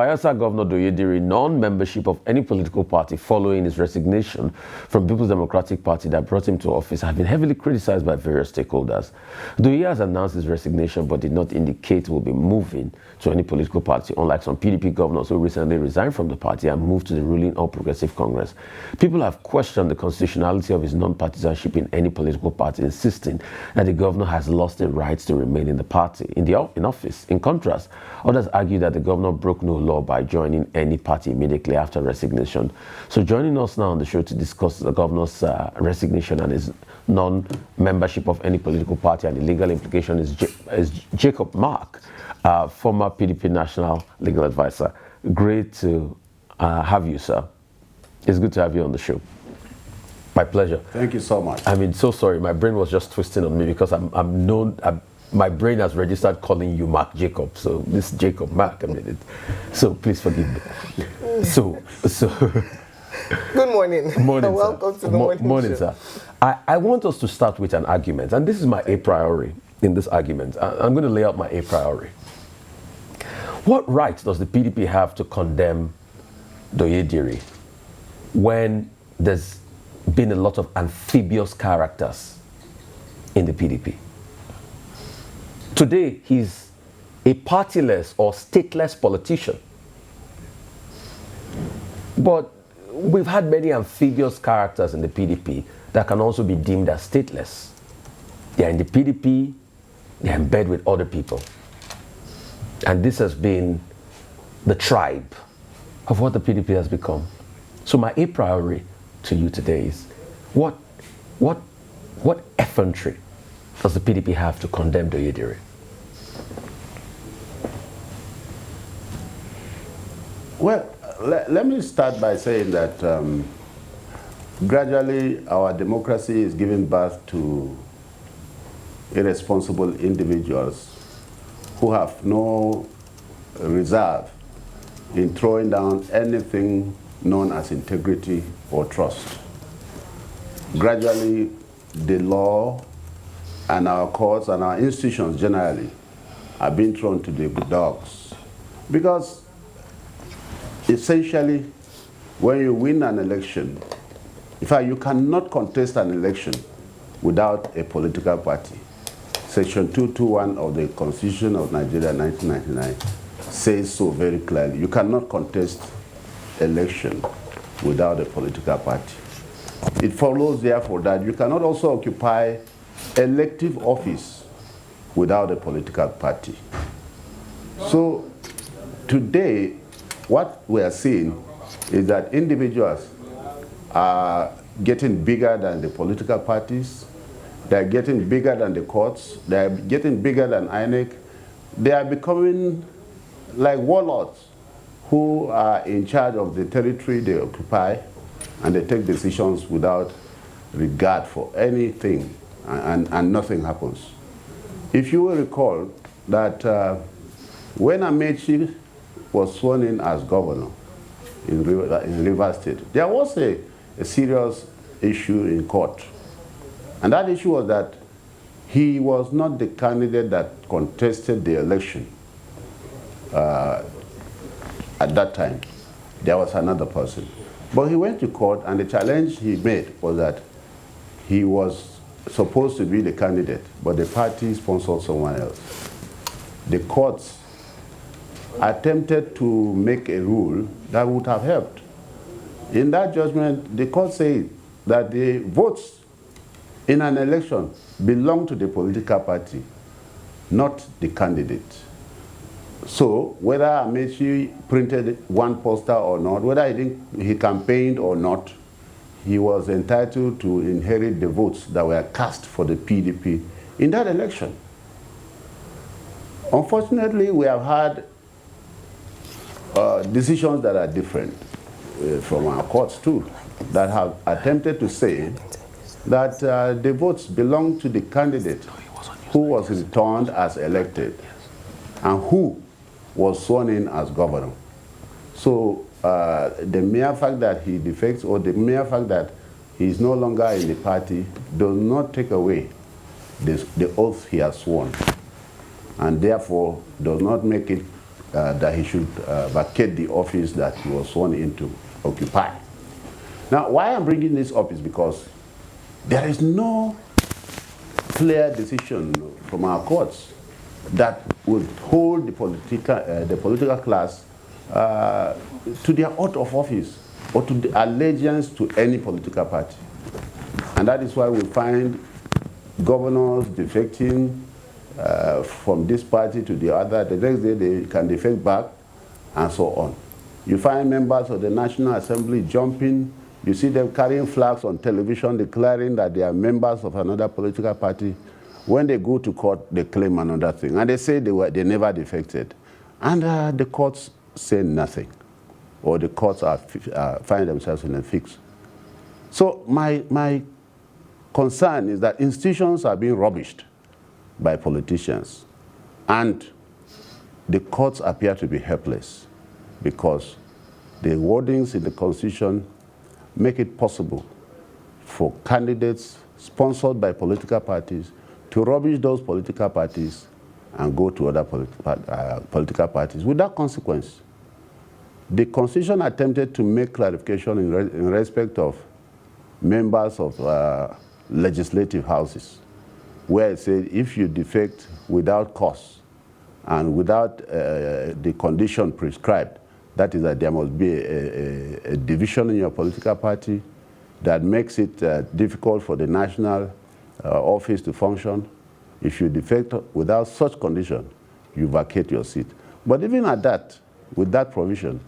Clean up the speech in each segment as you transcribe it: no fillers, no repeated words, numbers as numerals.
Bayelsa Governor Diri non-membership of any political party following his resignation from People's Democratic Party that brought him to office have been heavily criticized by various stakeholders. Diri has announced his resignation but did not indicate he will be moving to any political party, unlike some PDP governors who recently resigned from the party and moved to the ruling All Progressive Congress. People have questioned the constitutionality of his non-partisanship in any political party, insisting that the governor has lost the rights to remain in the party, in office. In contrast, others argue that the governor broke no law by joining any party immediately after resignation. So joining us now on the show to discuss the governor's resignation and his non-membership of any political party and the legal implication is Jacob Mark, former PDP National Legal Advisor. Great to have you, sir. It's good to have you on the show. My pleasure. Thank you so much. I mean, so sorry. My brain was just twisting on me because my brain has registered calling you Mark Jacob. So this Jacob Mark, so please forgive me. So good morning. Morning, welcome sir. to the morning sir. show. I want us to start with an argument, and this is my a priori in this argument. I'm going to lay out my a priori. What right does the PDP have to condemn Diri when there's been a lot of amphibious characters in the PDP? Today, he's a partyless or stateless politician. But we've had many amphibious characters in the PDP that can also be deemed as stateless. They're in the PDP, they're in bed with other people. And this has been the tribe of what the PDP has become. So my a priori to you today is, what effrontery does the PDP have to condemn Diri? Well, let me start by saying that gradually our democracy is giving birth to irresponsible individuals who have no reserve in throwing down anything known as integrity or trust. Gradually, the law and our courts and our institutions generally are being thrown to the dogs. Because essentially, when you win an election, in fact, you cannot contest an election without a political party. Section 221 of the Constitution of Nigeria 1999 says so very clearly. You cannot contest election without a political party. It follows, therefore, that you cannot also occupy elective office without a political party. So today, what we are seeing is that individuals are getting bigger than the political parties. They're getting bigger than the courts. They're getting bigger than INEC. They are becoming like warlords who are in charge of the territory they occupy, and they take decisions without regard for anything, and nothing happens. If you will recall that when Amechi was sworn in as governor in Rivers State, there was a serious issue in court. And that issue was that he was not the candidate that contested the election at that time. There was another person. But he went to court, and the challenge he made was that he was supposed to be the candidate, but the party sponsored someone else. The courts attempted to make a rule that would have helped. In that judgment, the court said that the votes in an election belong to the political party, not the candidate. So whether Amechi printed one poster or not, whether he campaigned or not, he was entitled to inherit the votes that were cast for the PDP in that election. Unfortunately, we have had decisions that are different from our courts too, that have attempted to say that the votes belong to the candidate who was returned as elected and who was sworn in as governor. So the mere fact that he defects, or the mere fact that he is no longer in the party, does not take away the oath he has sworn, and therefore does not make it that he should vacate the office that he was sworn in to occupy. Now, why I'm bringing this up is because there is no clear decision from our courts that would hold the political class to their oath of office or to the allegiance to any political party. And that is why we find governors defecting from this party to the other. The next day they can defect back and so on. You find members of the National Assembly jumping. You see them carrying flags on television declaring that they are members of another political party. When they go to court, they claim another thing. And they say they never defected. And the courts say nothing. Or the courts find themselves in a fix. So my concern is that institutions are being rubbished by politicians. And the courts appear to be helpless because the wordings in the Constitution make it possible for candidates sponsored by political parties to rubbish those political parties and go to other political parties without consequence. The Constitution attempted to make clarification in respect of members of legislative houses, where it said if you defect without cause and without the condition prescribed, that is that there must be a division in your political party that makes it difficult for the national office to function. If you defect without such condition, you vacate your seat. But even at that, with that provision,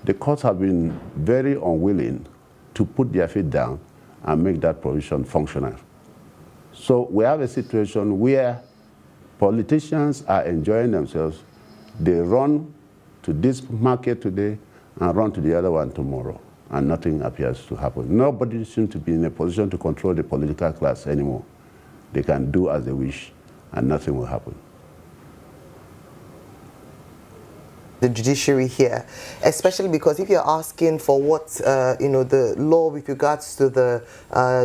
the courts have been very unwilling to put their feet down and make that provision functional. So we have a situation where politicians are enjoying themselves. They run to this market today and run to the other one tomorrow, and nothing appears to happen. Nobody seems to be in a position to control the political class anymore. They can do as they wish, and nothing will happen. The judiciary here, especially because if you're asking for what the law with regards to the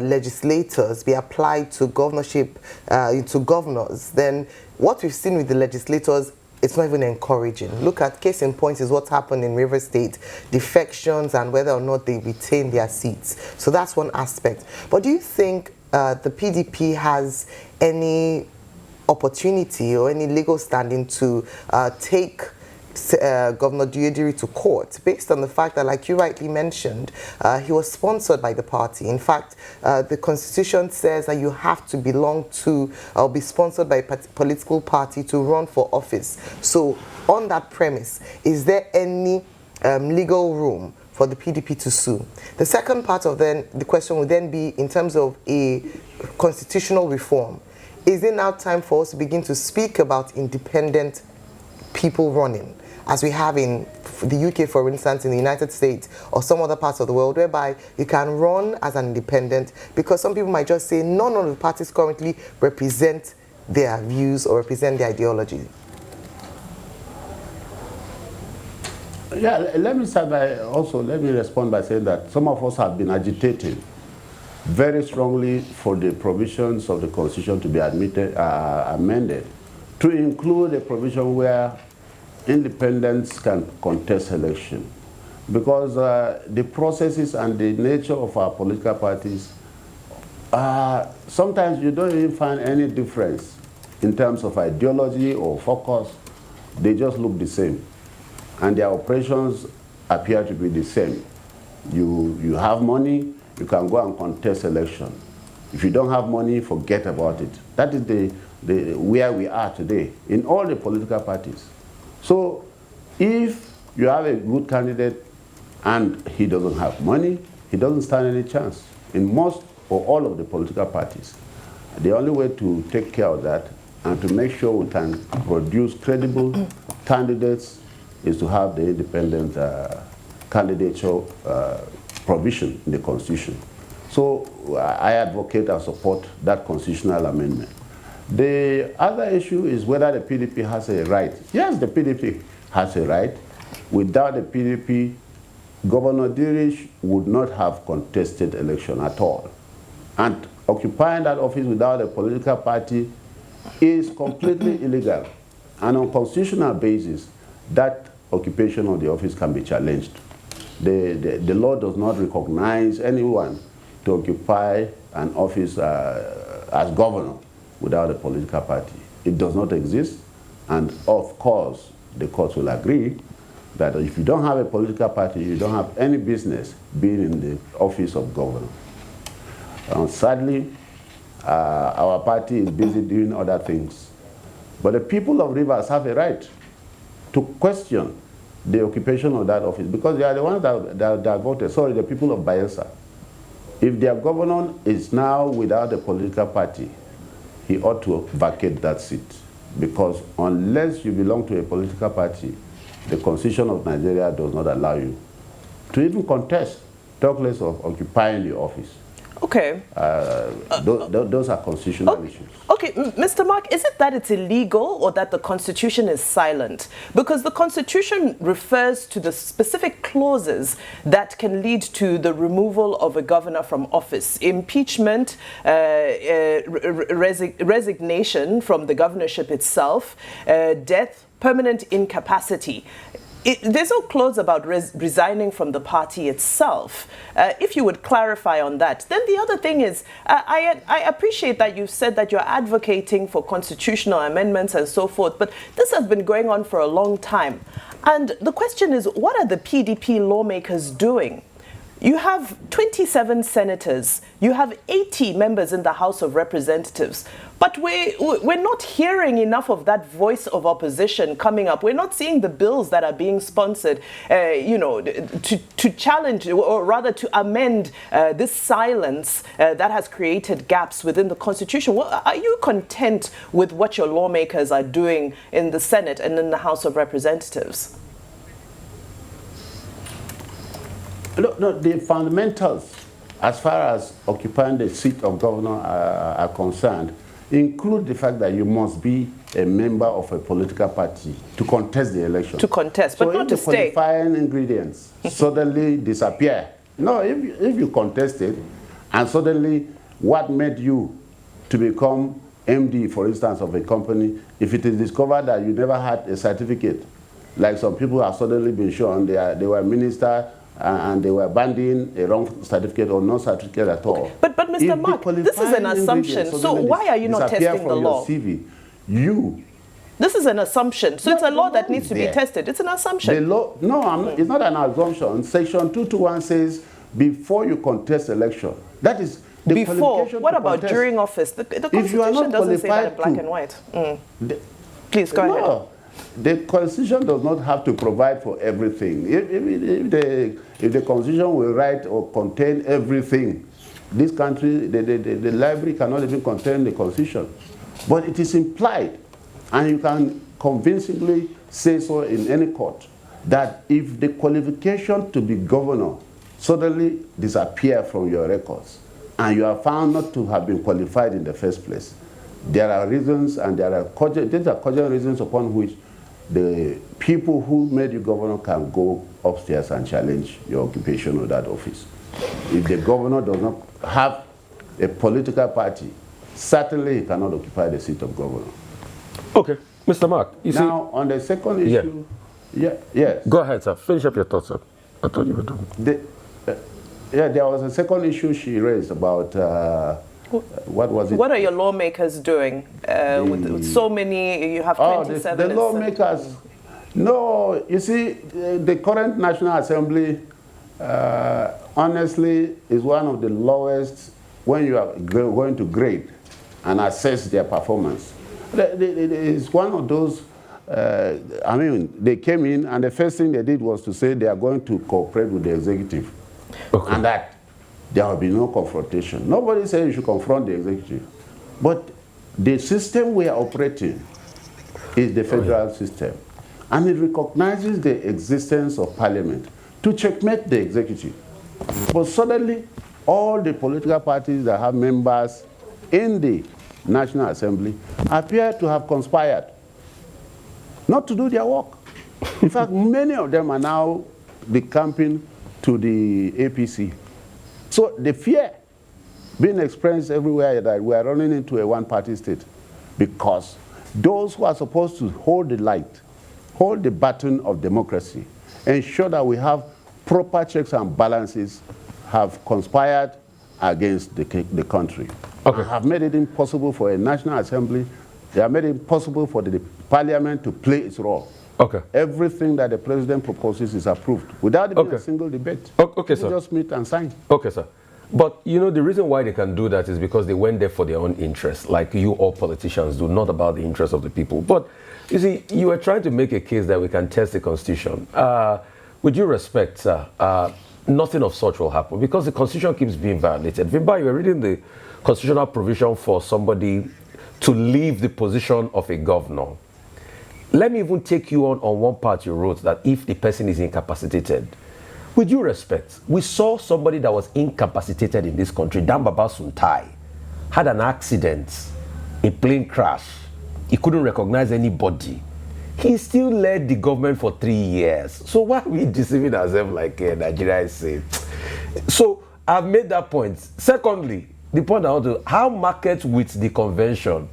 legislators be applied to governorship, to governors, then what we've seen with the legislators, it's not even encouraging. Look at case in point is what's happened in River State, defections and whether or not they retain their seats. So that's one aspect. But do you think the PDP has any opportunity or any legal standing to take Governor Diri to court, based on the fact that, like you rightly mentioned, he was sponsored by the party? In fact, the Constitution says that you have to belong to or be sponsored by a political party to run for office. So on that premise, is there any legal room for the PDP to sue? The second part of the question would then be in terms of a constitutional reform. Is it now time for us to begin to speak about independent people running, as we have in the UK, for instance, in the United States or some other parts of the world, whereby you can run as an independent? Because some people might just say none of the parties currently represent their views or represent their ideology. Yeah, let me respond by saying that some of us have been agitating very strongly for the provisions of the Constitution to be amended to include a provision where independents can contest election. Because the processes and the nature of our political parties, sometimes you don't even find any difference in terms of ideology or focus. They just look the same. And their operations appear to be the same. You have money, you can go and contest election. If you don't have money, forget about it. That is where we are today in all the political parties. So if you have a good candidate and he doesn't have money, he doesn't stand any chance in most or all of the political parties. The only way to take care of that and to make sure we can produce credible candidates is to have the independent candidature provision in the Constitution. So I advocate and support that constitutional amendment. The other issue is whether the PDP has a right. Yes, the PDP has a right. Without the PDP, Governor Diri would not have contested election at all. And occupying that office without a political party is completely illegal and on constitutional basis. that occupation of the office can be challenged. The law does not recognize anyone to occupy an office as governor without a political party. It does not exist, and of course, the courts will agree that if you don't have a political party, you don't have any business being in the office of governor. Sadly, our party is busy doing other things. But the people of Rivers have a right to question the occupation of that office because they are the ones that voted. Sorry, the people of Bayelsa. If their governor is now without a political party, he ought to vacate that seat. Because unless you belong to a political party, the Constitution of Nigeria does not allow you to even contest, talk less of occupying the office. Okay. Those are constitutional issues. Okay, Mr. Mark, is it that it's illegal or that the Constitution is silent? Because the Constitution refers to the specific clauses that can lead to the removal of a governor from office. Impeachment, resignation from the governorship itself, death, permanent incapacity. There's no clause about resigning from the party itself. If you would clarify on that. Then the other thing is, I appreciate that you've said that you're advocating for constitutional amendments and so forth, but this has been going on for a long time. And the question is, what are the PDP lawmakers doing? You have 27 senators, you have 80 members in the House of Representatives, but we're not hearing enough of that voice of opposition coming up. We're not seeing the bills that are being sponsored, to challenge, or rather to amend this silence that has created gaps within the Constitution. Are you content with what your lawmakers are doing in the Senate and in the House of Representatives? Look, no, the fundamentals, as far as occupying the seat of governor are concerned, include the fact that you must be a member of a political party to contest the election. To contest, but not to stay. So if the qualifying ingredients suddenly disappear, no, if you contested and suddenly what made you to become MD, for instance, of a company, if it is discovered that you never had a certificate, like some people have suddenly been shown they were minister and they were banding a wrong certificate or no certificate at all. Okay. But Mr. Mark, this is an assumption. So why are you not testing the law? This is an assumption. So it's a law that needs to be tested. It's an assumption. The law, no, it's not an assumption. Section 221 says before you contest election. That is the before. What about during office? The Constitution doesn't say that in black and white. Please go ahead. The Constitution does not have to provide for everything. If the Constitution will write or contain everything, this country, the library cannot even contain the Constitution. But it is implied, and you can convincingly say so in any court, that if the qualification to be governor suddenly disappear from your records, and you are found not to have been qualified in the first place, there are reasons, and there are cogent reasons upon which the people who made you governor can go upstairs and challenge your occupation of that office. If the governor does not have a political party, certainly he cannot occupy the seat of governor. Okay, Mr. Mark. Now, on the second issue, yes. Go ahead, sir. Finish up your thoughts, sir. I thought you were done. There was a second issue she raised about what was it? What are your lawmakers doing with so many? You have 27. The lawmakers. No, you see, the current National Assembly, honestly, is one of the lowest when you are going to grade and assess their performance. It's one of those. I mean, they came in, and the first thing they did was to say they are going to cooperate with the executive, and that there will be no confrontation. Nobody said you should confront the executive. But the system we are operating is the federal system. And it recognizes the existence of parliament to checkmate the executive. But suddenly, all the political parties that have members in the National Assembly appear to have conspired not to do their work. In fact, many of them are now decamping to the APC. So the fear being experienced everywhere that we are running into a one-party state, because those who are supposed to hold the light hold the baton of democracy, ensure that we have proper checks and balances, have conspired against the country. Okay. Have made it impossible for a National Assembly, they have made it impossible for the Parliament to play its role. Okay. Everything that the President proposes is approved without even a single debate. Okay, sir. Just meet and sign. Okay, sir. But, you know, the reason why they can do that is because they went there for their own interest, like you all politicians do, not about the interest of the people. But, you see, you were trying to make a case that we can test the Constitution. With due respect, sir, nothing of such will happen because the Constitution keeps being violated. Vimba, you were reading the constitutional provision for somebody to leave the position of a governor. Let me even take you on one part you wrote, that if the person is incapacitated. With due respect, we saw somebody that was incapacitated in this country, Dambaba Suntai, had an accident, a plane crash. He couldn't recognize anybody. He still led the government for 3 years. So why are we deceiving ourselves like Nigeria is saying? So I've made that point. Secondly, the point I want to, how market with the convention?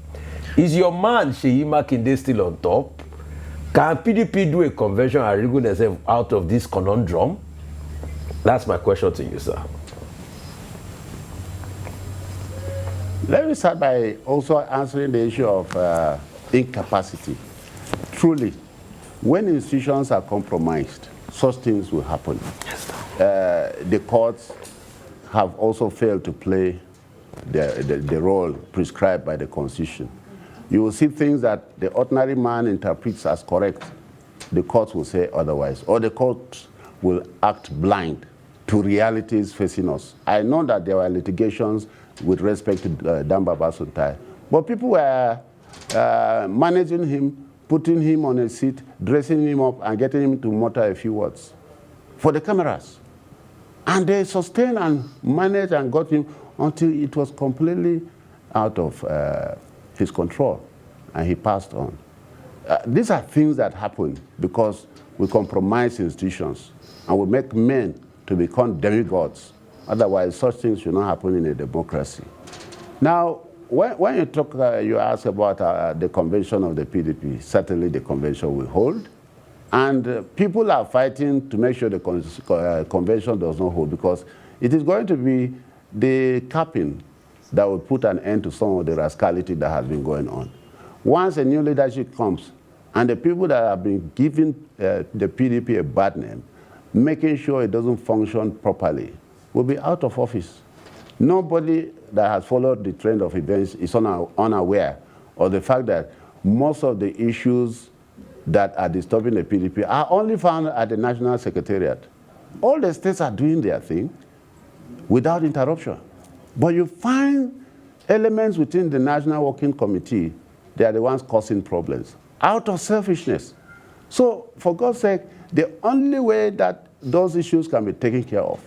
Is your man Sheyi Makinde still on top? Can PDP do a convention and wriggle themselves out of this conundrum? That's my question to you, sir. Let me start by also answering the issue of incapacity. Truly, when institutions are compromised, such things will happen. Yes, the courts have also failed to play the role prescribed by the Constitution. You will see things that the ordinary man interprets as correct. The courts will say otherwise, or the courts will act blind to realities facing us. I know that there were litigations with respect to Dambaba Suntai, but people were managing him, putting him on a seat, dressing him up, and getting him to mutter a few words for the cameras. And they sustained and managed and got him until it was completely out of his control, and he passed on. These are things that happen because we compromise institutions and we make men to become demigods. Otherwise, such things should not happen in a democracy. Now, when you talk, you ask about the convention of the PDP, certainly the convention will hold. And people are fighting to make sure the convention does not hold, because it is going to be the capping that will put an end to some of the rascality that has been going on. Once a new leadership comes, and the people that have been giving the PDP a bad name, making sure it doesn't function properly, will be out of office. Nobody that has followed the trend of events is unaware of the fact that most of the issues that are disturbing the PDP are only found at the National Secretariat. All the states are doing their thing without interruption. But you find elements within the National Working Committee, they are the ones causing problems, out of selfishness. So, for God's sake, the only way that those issues can be taken care of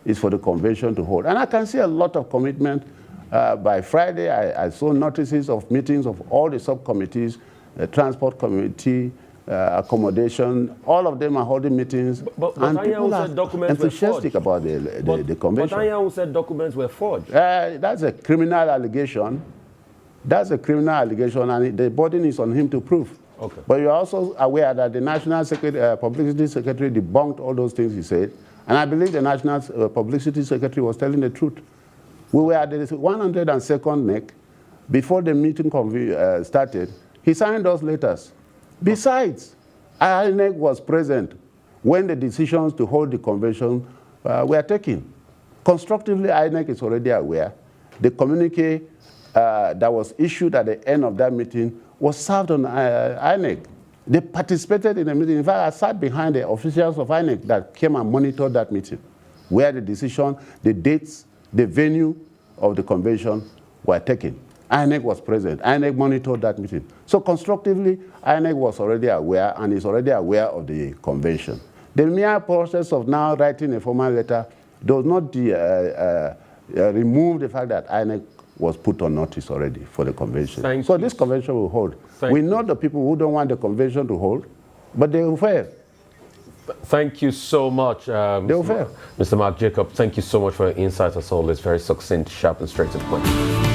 is for the convention to hold. And I can see a lot of commitment. By Friday, I saw notices of meetings of all the subcommittees, the transport committee, accommodation, all of them are holding meetings. And people are enthusiastic about the convention. But Anya said documents were forged. That's a criminal allegation. That's a criminal allegation, and the burden is on him to prove. Okay. But you're also aware that the National Publicity Secretary debunked all those things he said, and I believe the National Publicity Secretary was telling the truth. We were at the 102nd NEC. Before the meeting started, he signed those letters. Besides, INEC was present when the decisions to hold the convention were taken. Constructively, INEC is already aware. The communique that was issued at the end of that meeting was served on INEC. They participated in the meeting. In fact, I sat behind the officials of INEC that came and monitored that meeting, where the decision, the dates, the venue of the convention were taken. INEC was present. INEC monitored that meeting. So constructively, INEC was already aware and is already aware of the convention. The mere process of now writing a formal letter does not remove the fact that INEC was put on notice already for the convention. So this convention will hold. We know the people who don't want the convention to hold, but they will fail. Thank you so much, Mr. Mark Jacob. Thank you so much for your insights as always. Very succinct, sharp, and straight to the point.